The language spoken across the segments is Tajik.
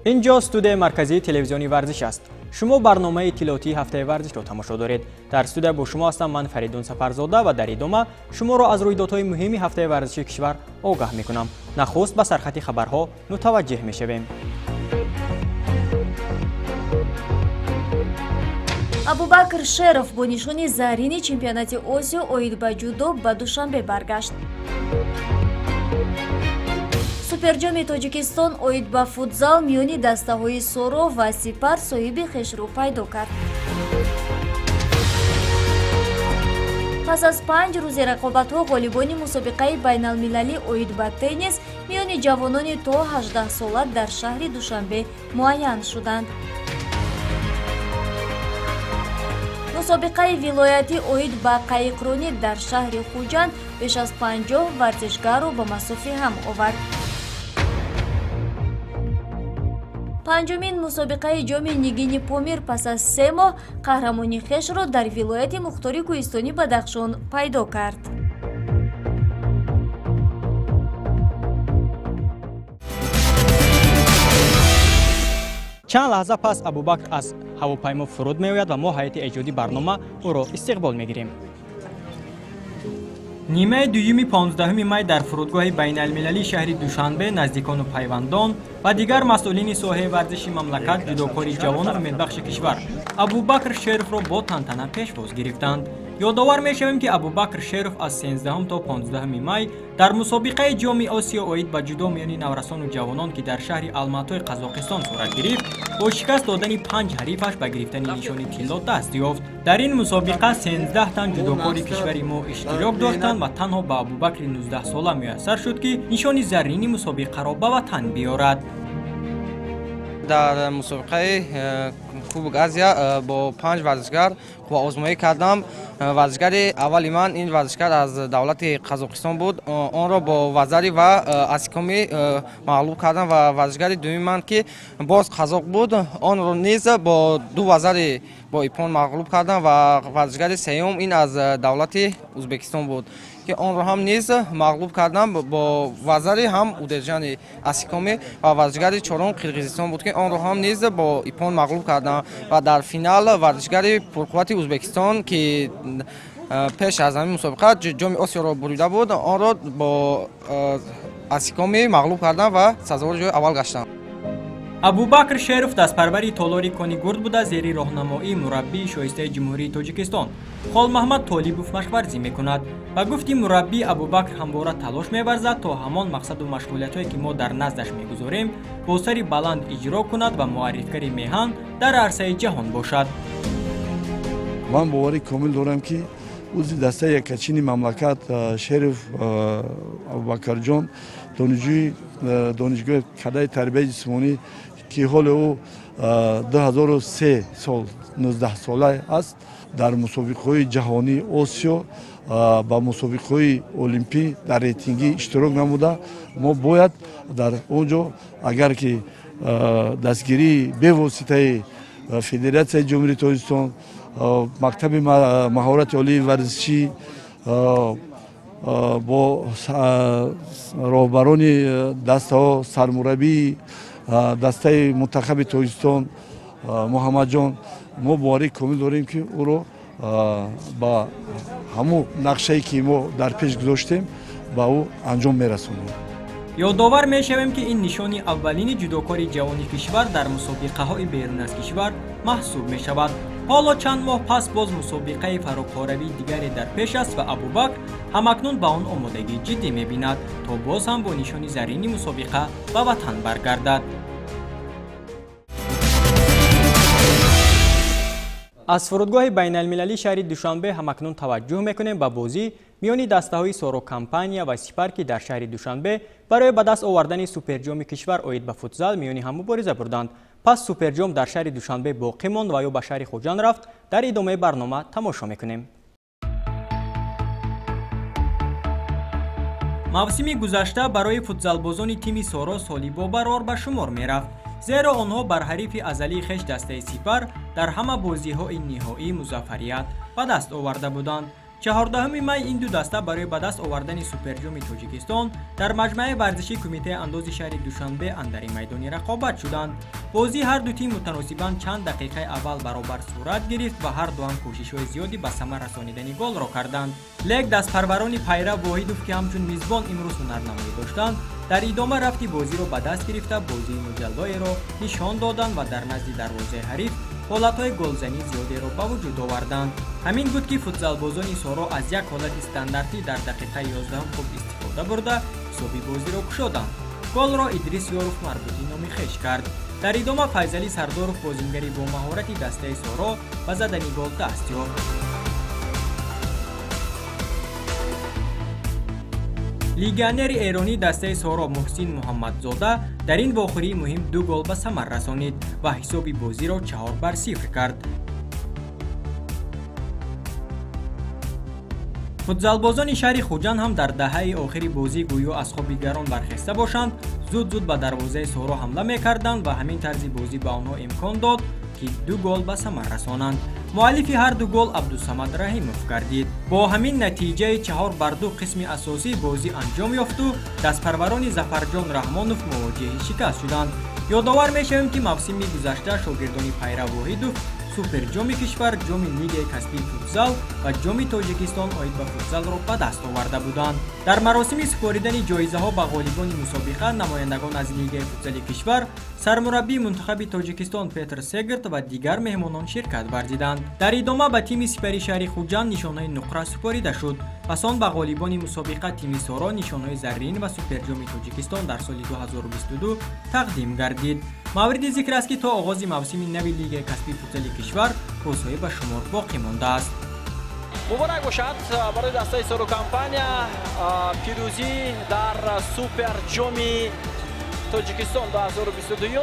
اینجا استودیو مرکزی تلویزیونی ورزش است. شما برنامه اطلاعاتی هفته ورزش را تماشا دارید. در استودیو با شما هستم من فریدون سفرزاده و در ادامه شما را از رویدادهای مهم هفته ورزشی کشور آگاه می‌کنم. نخست به سرخط خبرها متوجه می‌شویم. ابوبکر شرف با نشان زرین چمپیونات آسیا اوید به جودو به دوشنبه برگشت. سوپرجام تاجیکستان اوید به فوتزال میانی دسته‌های سورو و سپر صاحب خویش را پیدا کرد. پس از 5 روز رقابت‌ها غالبان مسابقه بین‌المللی اوید به تنیس میان جوانان تا 18 ساله در شهر دوشنبه معین شدند. مسابقه ولایتی اوید به قایقرانی در شهر خوجند بیش از 50 ورزشکار را به مسافه هم آورد. پنجمین مسابقه جام نگین پامیر پس از 3 ماه قهرمانی خویش را در ولایت مختار کوهستانی بدخشان پیدا کرد. چند لحظه پس ابوبکر از هواپیما فرود میآید و ما هیئت ایجادی برنامه او را استقبال میگیریم. نیمه دوم 15 می در فرودگاه بین المللی شهر دوشنبه نزدیکان و پیوندان و دیگر مسئولین ساحه ورزشی مملکت جودوکاری جوان امیدبخش کشور ابوبکر شرف را با تنتنه پیشواز گرفتند. یادآور می‌شویم که ابوبکر شرف از 13 تا 15 می در مسابقه جام آسیا اوید به جودو میان نورسان و جوانان که در شهر الماتای قزاقستان صورت گرفت با شکست دادن 5 حریفش به گرفتن نشان طلا دست یافت. در این مسابقه 13 تن جودوکار کشور ما اشتراک داشتند و تنها به ابوبکر 19 ساله میسر شد که نشان زرینی مسابقه را به وطن بیاورد. در مسابقه کوبک آسیا با 5 ورزشکار و آزمایی کردم. ورزشکار اولی من این ورزشکار از دولت قزاقستان بود، آن را با وزاری و اسیکومی مغلوب کردم و ورزشکار دومی من که باز قزاق بود آن را نیز با 2 وزاری با ایپان مغلوب کردم و ورزشکار سوم این از دولت ازبکستان بود که آن را هم نیز مغلوب کردم با وزاری هم اودرجان اسیکومی و ورزشکار چهارم قرقیزستان بود که آن را هم نیز با ایپان مغلوب کردم و در فینال ورزشکار پرقوت ازبکستان که پیش از همین مسابقه جام آسیا را بریده بود آن را با اسیکومی مغلوب کردم و سزاوار جای اول گشتم. ابوبکر شرف دستپروری تالاری کنی گرد بوده زیر راهنمایی مربی شایسته جمهوری تاجیکستان خال محمد طالبوف مشورزی میکند و گفتی مربی ابوبکر همواره تلاش می‌ورزد تا همان مقصد و مشغولیت‌هایی که ما در نزدش می‌گذاریم با سری بلند اجرا کند و معرفی میهن در عرصه جهان باشد. من باوری کامل دارم که عضو دسته یکچین مملکت شرف ابوبکر جان دانشگاه کدای تربیت جسمانی که حال او 2003 سال 19 ساله است در مسابقه جهانی آسیا با مسابقه المپی در ریتینگی اشتراک نموده. ما باید در اونجا اگر که دستگیری به واسطه فدراسیون جمهوری تاجیکستان مکتب مهارت عالی ورزشی با راهبران دسته ها سرمربی دسته منتخب تاجیکستان محمد جان ما باوری کامل داریم که او را با همون نقشه‌ای که ما در پیش گذاشتیم با او انجام میرسونیم. یادآور میشویم که این نشانی اولین جودوکاری جوانی کشور در مسابقه های بیرون از کشور محسوب می شود. حالا چند ماه پس باز مسابقه فراق‌آوری دیگری در پیش است و ابوبکر همکنون با آن آمادگی جدی می بیند تا باز هم با نشانی زرینی مسابقه به وطن برگردد. از فرودگاه بین المللی شهر دوشنبه همکنون توجه میکنیم به بازی میانی دسته های سورو کمپانیا و سپر که در شهر دوشنبه برای به دست آوردن سوپرجام کشور اوید به فوتزال میانی هم مبارزه بردند. پس سوپرجام در شهر دوشنبه باقی ماند و یا به شهر خوجند رفت. در ادامه برنامه تماشا میکنیم. موسم گذشته برای فوتزالبازان تیم سورو سالی با برار به شمار میرفت، زیرا آنها بر حریف ازلی خویش دسته سپر در همه بازی‌های نهایی موفقیت به دست آورده بودند. 14 май ин ду даста барои ба даст овардани суперҷоми тоҷикистон дар маҷмаи варзишии кумитаи андози шаҳри душанбе андари майдони рақобат шуданд. бозии ҳар ду тим мутаносибан чанд дақиқаи аввал баробар сурат гирифт ва ҳар ду ҳам кӯшишҳои зиёди ба самар расонидани голро карданд. лек дастпарварони пайра воҳидов ки ҳамчун мизбон имрӯз ҳунарнамоӣ доштанд, дар идома рафти бозиро ба даст гирифта бозии муҷаллоеро нишон доданд ва дар назди дарвозаи ҳариф ҳолатҳои голзанӣ зиёдеро ба вуҷуд оварданд. ҳамин буд ки футзалбозони соро аз як ҳолати стандартӣ дар дақиқаи 11 хуб истифода бурда ҳисоби бозиро кушоданд. голро Идрис Ёров марбутӣ номи хеш кард. дар идома Файзалӣ Сардоров бозингари бо маҳорати дастаи соро ба задани гол даст ёфт. легионери эронӣ дастаи соро Муҳсин Муҳаммадзода дар ин вохӯрии муҳим 2 гол ба самар расонид ва ҳисоби бозиро 4-0 кард. футзалбозони шаҳри Хуҷанд ҳам дар даҳаи охири бозӣ гӯё аз хоби гарон бархеста бошанд, зуд ба дарвозаи соро ҳамла мекарданд ва ҳамин тарзи бозӣ ба онҳо имкон дод ки 2 гол ба самар расонанд. муаллифи ҳар ду гол Абдусамад Раҳимов гардид. бо ҳамин натиҷаи 4-2 қисми асосии бозӣ анҷом ёфту дастпарварони Зафарҷон Раҳмонов мувоҷиҳи шикаст шуданд. ёдовар мешавем ки мавсими гузашта шогирдони Пайра Воҳидов суперҷоми кишвар, ҷоми лигаи касбии футзал ва ҷоми Тоҷикистон оид ба футзалро ба даст оварда буданд. дар маросими супоридани ҷоизаҳо ба ғолибони мусобиқа намояндагон аз лигаи футзали кишвар, сармураббии мунтахаби Тоҷикистон Петр Сегирт ва дигар меҳмонон ширкат варзиданд. дар идома ба тими сипари шаҳри Хуҷанд нишонҳои нуқра супорида шуд. пас он ба ғолибони мусобиқа тими соро нишонҳои заррин ва суперҷоми Тоҷикистон дар соли 2022 тақдим гардид. мавриди зикр аст ки то оғози мавсими нави лигаи касбии футзали кишвар рӯзҳое ба шумор боқӣ мондааст. муборак бошад барои дастаи соро компания пирӯзӣ дар суперҷоми Тоҷикистон 2022.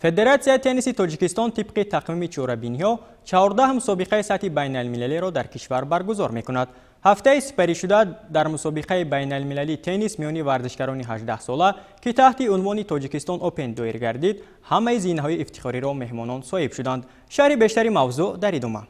федератсияи тенниси Тоҷикистон тибқи тақвими чорабиниҳо 14 мусобиқаи сатҳи байналмилалиро дар кишвар баргузор мекунад. ҳафтаи сипаришуда дар мусобиқаи байналмилалии теннис миёни варзишгарони 18 сола ки таҳти унвони Тоҷикистон Опен доир гардид, ҳамаи зинаҳои ифтихориро меҳмонон соҳиб шуданд. шарҳи бештари мавзӯъ дар идома.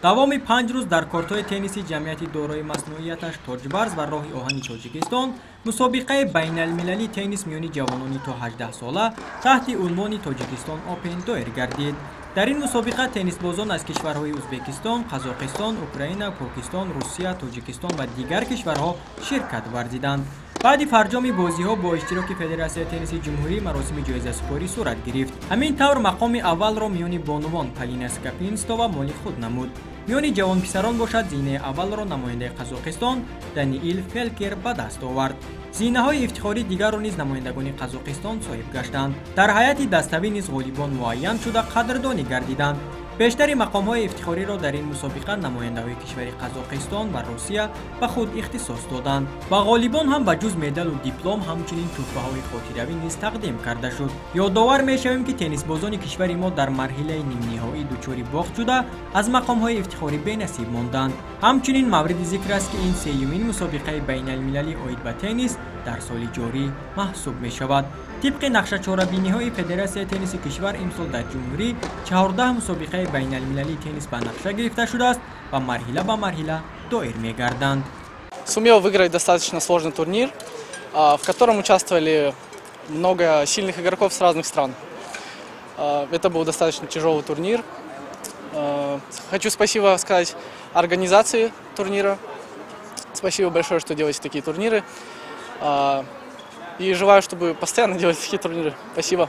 давоми 5 рӯз дар кортҳои тенниси ҷамъияти дорои маснуияташ Тоҷбарз ва роҳи оҳани Тоҷикистон мусобиқаи байналмилалии теннис миёни ҷавонони то 18 сола таҳти унвони Тоҷикистон Опен доир гардид. дар ин мусобиқа теннисбозон аз кишварҳои Узбекистон, Қазоқистон, Украина, Покистон, Русия, Тоҷикистон ва дигар кишварҳо ширкат варзиданд. баъди фарҷоми бозиҳо бо иштироки Федератсияи тенниси ҷумҳурӣ маросими ҷоизасупорӣ сурат гирифт. ҳамин тавр мақоми аввалро миёни бонувон Полина Скапинстова моли худ намуд. миёни ҷавонписарон бошад зинаи аввалро намояндаи Қазоқистон Даниил Фелкер ба даст овард. зинаҳои ифтихорӣ дигарро низ намояндагони Қазоқистон соҳиб гаштанд. дар ҳайати даставӣ низ ғолибон муайян шуда қадрдонӣ гардиданд. бештари мақомҳои ифтихориро дар ин мусобиқа намояндаҳои кишвари Қазоқистон ва Русия ба худ ихтисос доданд. ба ғолибон ҳам ба ҷуз медалу диплом ҳамчунин тӯҳфаҳои хотиравӣ низ тақдим карда шуд. ёдовар мешавем ки теннисбозони кишвари мо дар марҳилаи нимниҳоӣ дучори бохт шуда аз мақомҳои ифтихорӣ бенасиб монданд. ҳамчунин мавриди зикр аст ки ин сеюмин мусобиқаи байналмилалӣ оид ба теннис дар соли ҷорӣ маҳсуб мешавад. тибқи нақшачорабиниҳои Федератсияи тенниси кишвар имсол дар ҷумҳурӣ 14 мусобиқаи байналмилалии теннис ба нақша гирифта шудааст ва марҳила ба марҳила доир мегарданд. Сумел выиграть достаточно сложный турнир, в котором участвовали много сильных игроков с разных стран. Это был достаточно тяжелый турнир. Хочу спасибо сказать организации турнира. Спасибо большое, что делаете такие турниры. И желаю, чтобы постоянно делать такие турниры. Спасибо.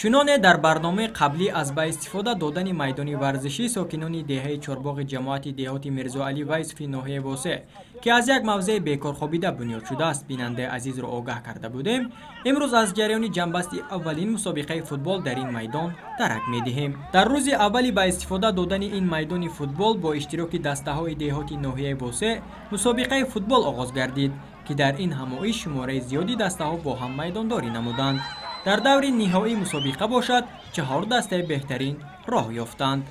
чуноне дар барномаи қаблӣ аз ба истифода додани майдони варзишӣ сокинони деҳаи чорбоғи ҷамоати деҳоти Мирзоалӣ Вайсфи ноҳияи Восе ки аз як мавзеи бекорхобида бунёд шудааст бинандаи азизро огаҳ карда будем, имрӯз аз ҷараёни ҷанбасти аввалин мусобиқаи футбол дар ин майдон дарак медиҳем. дар рӯзи аввали ба истифода додани ин майдони футбол бо иштироки дастаҳои деҳоти ноҳияи Восе мусобиқаи футбол оғоз гардид ки дар ин ҳамоиш шумораи зиёди дастаҳо бо ҳам майдондорӣ намуданд. дар даври ниҳоии мусобиқа бошад 4 дастаи беҳтарин роҳ ёфтанд.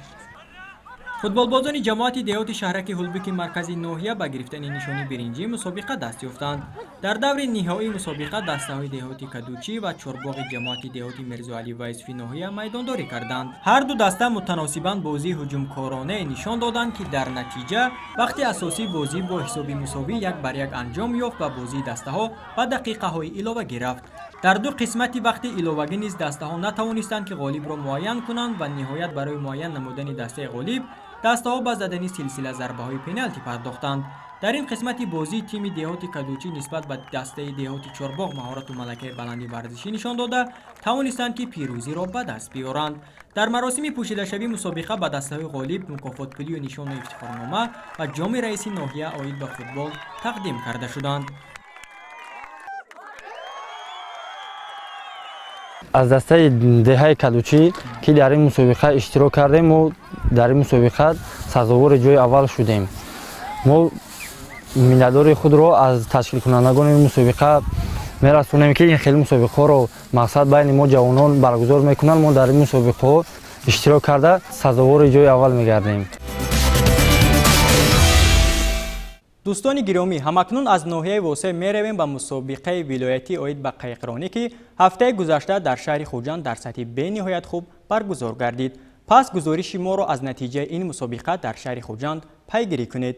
футболбозони ҷамоати деҳоти шаҳраки ҳулбуки маркази ноҳия ба гирифтани нишони биринҷии мусобиқа даст ёфтанд. дар даври ниҳоии мусобиқа дастаҳои деҳоти кадучӣ ва чорбоғи ҷамоати деҳоти мирзоалӣ ва юсуфи ноҳия майдондорӣ карданд. ҳар ду даста мутаносибан бозии ҳуҷумкоронае нишон доданд, ки дар натиҷа вақти асосии бозӣ бо ҳисоби мусовӣ 1-1 анҷом ёфт ва бозии дастаҳо ба дақиқаҳои иловагӣ рафт. дар ду қисмати вақти иловагӣ низ дастаҳо натавонистанд ки ғолибро муайян кунанд ва ниҳоят барои муайян намудани дастаи ғолиб дастаҳо ба задани силсила зарбаҳои пеналти пардохтанд. дар ин қисмати бозӣ тими деҳоти кадучӣ нисбат ба дастаи деҳоти чорбоғ маҳорату малакаи баланди варзишӣ нишон дода тавонистанд ки пирӯзиро ба даст биёранд. дар маросими пӯшидашавии мусобиқа ба дастаҳои ғолиб мукофотпулию нишону ифтихорнома ва ҷоми раиси ноҳия оид ба футбол тақдим карда шуданд. аз дастаи деҳаи кадучӣ ки дар ин мусобиқа иштирок кардем, мо дар ин мусобиқа сазовори ҷои аввал шудем. мо миннатдори худро аз ташкилкунандагони мусобиқа мерасонем, ки ин хеле мусобиқаҳоро мақсад байни мо ҷавонон баргузор мекунанд. мо дар ин мусобиқаҳо иштирок карда сазовори ҷои аввал мегардем. дӯстони гиромӣ, ҳамакнун аз ноҳияи восеъ меравем ба мусобиқаи вилоятӣ оид ба қайқронӣ, ки ҳафтаи гузашта дар шаҳри Хуҷанд дар сатҳи бениҳоят хуб баргузор гардид. пас гузориши моро аз натиҷаи ин мусобиқа дар шаҳри Хуҷанд пайгирӣ кунед.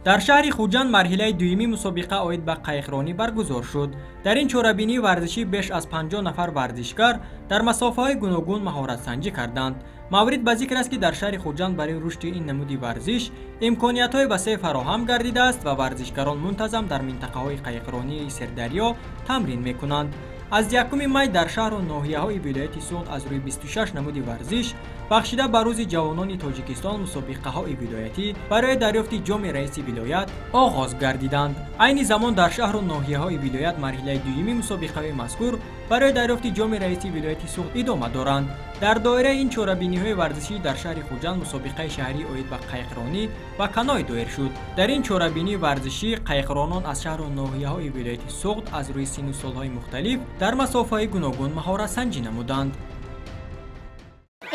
дар шаҳри Хуҷанд марҳилаи дуюми мусобиқа оид ба қайқронӣ баргузор шуд. дар ин чорабинии варзишӣ беш аз 50 нафар варзишгар дар масофаҳои гуногун маҳоратсанҷӣ карданд. маврид ба зикр аст, ки дар шаҳри Хуҷанд барои рушди ин намуди варзиш имкониятҳои васеъ фароҳам гардидааст ва варзишгарон мунтазам дар минтақаҳои қайқронии Сирдарё тамрин мекунанд. аз 1 май дар шаҳру ноҳияҳои вилояти Суғд аз рӯи 26 намуди варзиш бахшида ба рӯзи ҷавонони Тоҷикистон мусобиқаҳои вилоятӣ барои дарёфти ҷоми раиси вилоят оғоз гардиданд. айни замон дар шаҳру ноҳияҳои вилоят марҳилаи дуюми мусобиқаҳои мазкур барои дарёфти ҷоми раиси вилояти Суғд идома доранд. дар доираи ин чорабиниҳои варзишӣ дар шаҳри Хуҷанд мусобиқаи шаҳрӣ оид ба қайқронӣ ба канои доир шуд. дар ин чорабинии варзишӣ қайқронон аз шаҳру ноҳияҳои вилояти Суғд аз рӯи сину солҳои мухталиф дар масофаҳои гуногун маҳоратсанҷӣ намуданд.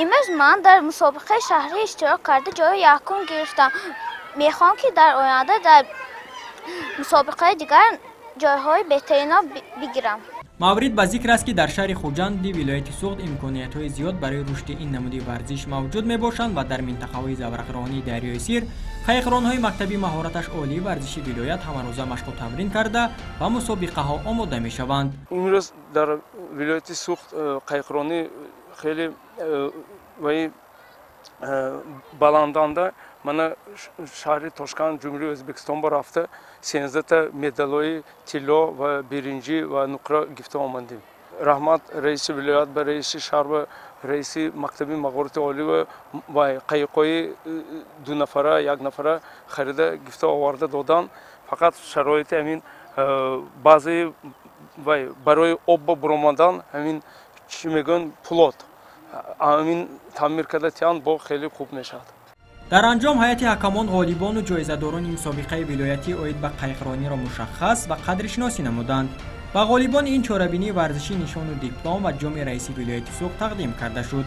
имрӯз ман дар мусобиқаи шаҳрӣ иштирок карда ҷои якум гирифтам. мехоҳам ки дар оянда дар мусобиқаи дигар ҷойҳои беҳтарина бигирам. маврид ба зикр аст, ки дар шаҳри Хуҷанди вилояти Суғд имкониятҳои зиёд барои рушди ин намуди варзиш мавҷуд мебошанд ва дар минтақаҳои заврақронии Дарёи Сир қайқронҳои мактаби маҳораташ олии варзиши вилоят ҳамарӯза машқу тамрин карда ба мусобиқаҳо омода мешаванд. имрӯз дар вилояти Суғд қайқронӣ хеле баланданда мана шаҳри Тошканд ҷумҳурии Ӯзбекистон ба рафта 13 медалҳои тилло ва биринҷӣ ва нуқра гирифта омадем. раҳмат раиси вилоят ба раиси шаҳр ва раиси мактаби маҳорати олӣ ва қайқҳои 2 нафара 1 нафара харида гирифта оварда доданд. фақат шароити ҳамин баъзе барои об буромадан ҳамин чӣ мегӯянд плот ҳамин таъмир карда тиҳанд бо хеле хуб мешавад. дар анҷом ҳайати ҳакамон ғолибону ҷоизадорони мусобиқаи вилоятӣ оид ба қайқрониро мушаххас ва қадришиносӣ намуданд. ба ғолибони ин чорабинии варзишӣ нишону диплом ва ҷоми раиси вилояти Суғд тақдим карда шуд.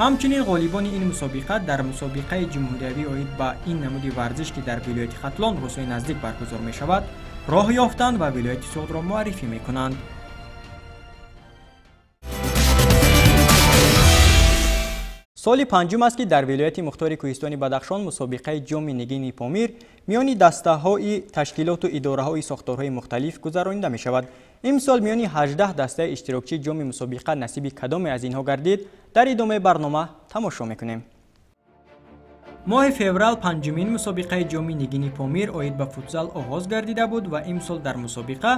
ҳамчунин ғолибони ин мусобиқа дар мусобиқаи ҷумҳуриявӣ оид ба ин намуди варзиш, ки дар вилояти Хатлон рӯзҳои наздик баргузор мешавад, роҳ ёфтанд ва вилояти Суғдро муаррифӣ мекунанд. соли панҷум аст, ки дар вилояти мухтори кӯҳистони Бадахшон мусобиқаи ҷоми Нигини Помир миёни дастаҳои ташкилоту идораҳои сохторҳои мухталиф гузаронида мешавад. имсол миёни 18 дастаи иштирокчии ҷоми мусобиқа насиби кадоме аз инҳо гардид? дар идомаи барнома тамошо мекунем. моҳи феврал панҷумин мусобиқаи ҷоми Нигини Помир оид ба футзал оғоз гардида буд ва имсол дар мусобиқа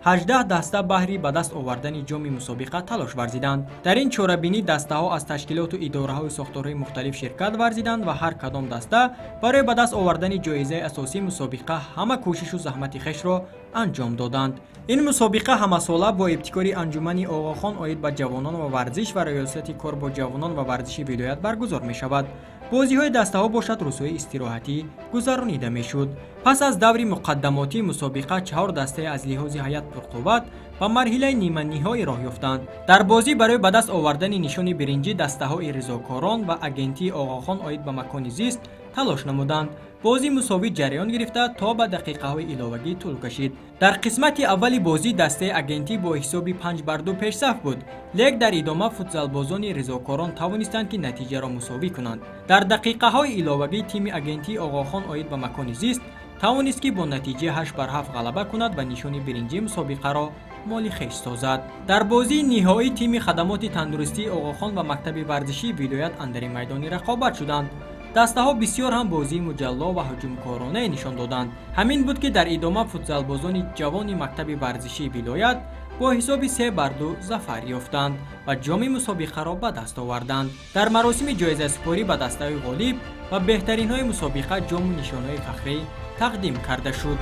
18 даста баҳри ба даст овардани ҷоми мусобиқа талош варзиданд. дар ин чорабинӣ дастаҳо аз ташкилоту идораҳои сохторҳои мухталиф ширкат варзиданд ва ҳар кадом даста барои ба даст овардани ҷоизаи асосии мусобиқа ҳама кӯшишу заҳмати хешро анҷом доданд. ин мусобиқа ҳамасола бо ибтикори анҷумани Оғохон оид ба ҷавонон ва варзиш ва риёсати кор бо ҷавонон ва варзиши вилоят баргузор мешавад. بازی‌های دسته‌ها باشد رسوی استراحتی گذرانیده می‌شد. پس از دوری مقدماتی مسابقه 4 دسته از لحاظ هیئت پرقوت به مرحله نیمه نهایی راه یافتند. در بازی برای به دست آوردن نشان برنجی دسته‌های رضاکاران و اگنتی آقاخان آید به مکان زیست تلاش نمودند. بازی مساوی جریان گرفته تا به دقیقه‌های الهوگی طول کشید. در قسمت اولی بازی دسته اگنتی با حساب 5-2 پیشرفت بود، لیک در ادامه فوتزالبازان رضاکاران توانستند که نتیجه را مساوی کنند. در دقیقه‌های الهوگی تیم اگنتی آقاخان آید به مکان زیست توانست که با نتیجه 8-7 غلبه کند و نشان برنجی مسابقه را مال خویش سازد. در بازی نهایی تیم خدمات تندرستی آقاخان و مکتب ورزشی ولایت اندر میدان رقابت شدند. دسته‌ها بسیار هم بازی مجلا و هجومکارانه نشان دادند. همین بود که در ادامه فوتزالبازان جوان مکتب ورزشی ولایت با حساب 3-2 ظفر یافتند و جام مسابقه را به دست آوردند. در مراسم جایزه سپاری به دسته غالب و بهترین های مسابقه جام و نشانهای فخری تقدیم کرده شد.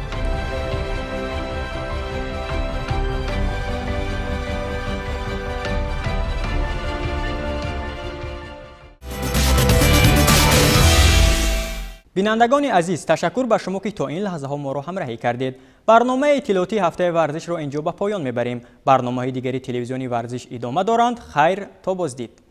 بینندگان عزیز، تشکر به شما که تا این لحظه ها ما را همراهی کردید. برنامه اطلاعاتی هفته ورزش را اینجا به پایان میبریم. برنامه های دیگری تلویزیونی ورزش ادامه دارند. خیر تا بازدید.